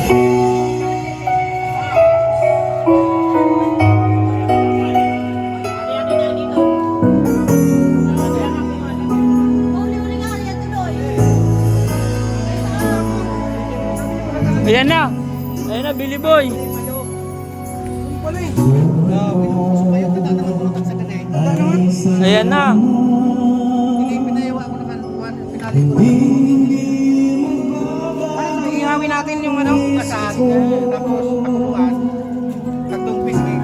Ayan na. Ayan na, Billy Boy. Ayan na. Ihawin natin yung ano, kasaan. Tapos pagkuhan. Tatlong piece may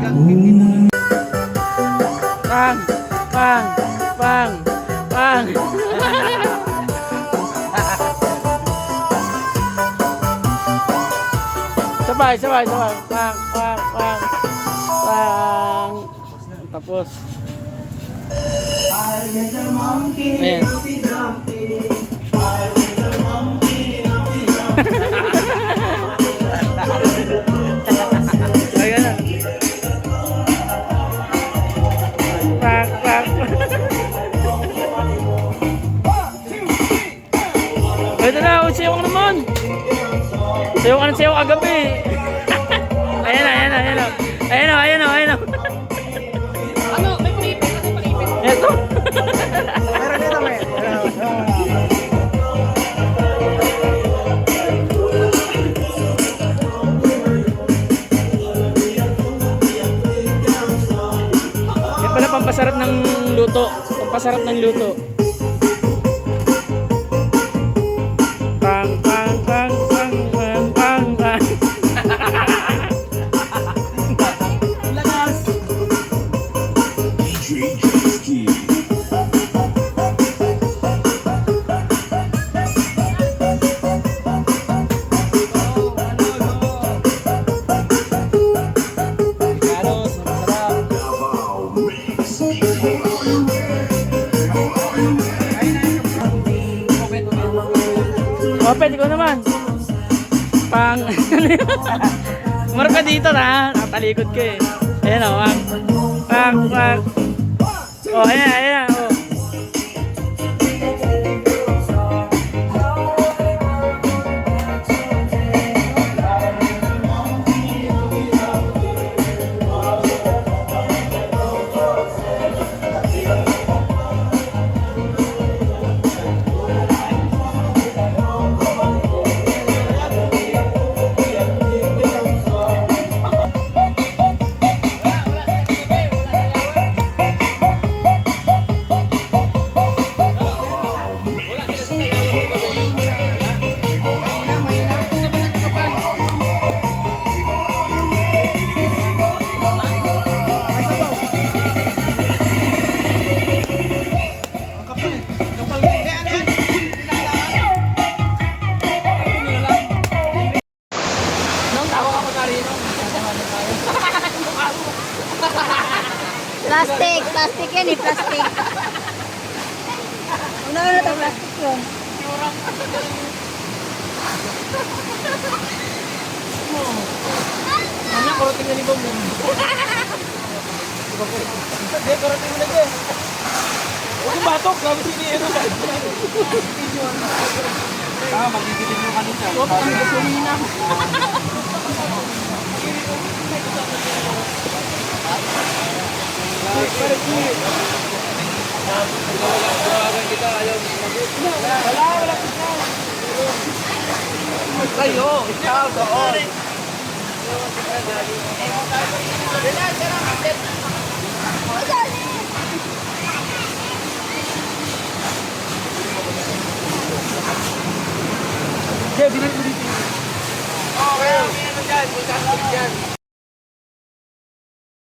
Pang, pang, pang, pang. Sabay, sabay, sabay. Pang, pang, pang, pang. Tapos. Ayan. Ayan na. Pang, pang. Ito na, sayaw ka naman. Sayaw ka na sayaw kagabi. Ayan na, ayan na, ayan na. Ayan na, ayan na, ayan na. Ano, may palipit kasi palipit. Ito. Meron dito, may. Yan pala pampasarap ng luto. Pampasarap ng luto. Pang, pang, pang, pang, pang, pang, pang. Lakas. Opet, ikaw naman. Pang. Marka dito na. Natalikod ko eh. Ayan o. Pang, pang. Oh, ayan, ayan. Oh. Plastic, plastic yan eh, plastic. Ano ito, plastic yun. Ano, koroting na ni Bob. Hindi, koroting mo na dyan. Huwag yung batok, grabe si Niero. Magigitin yung kanina. Huwag kang gasolina. Wala kayo, ikaw doon. Okay, ano dyan?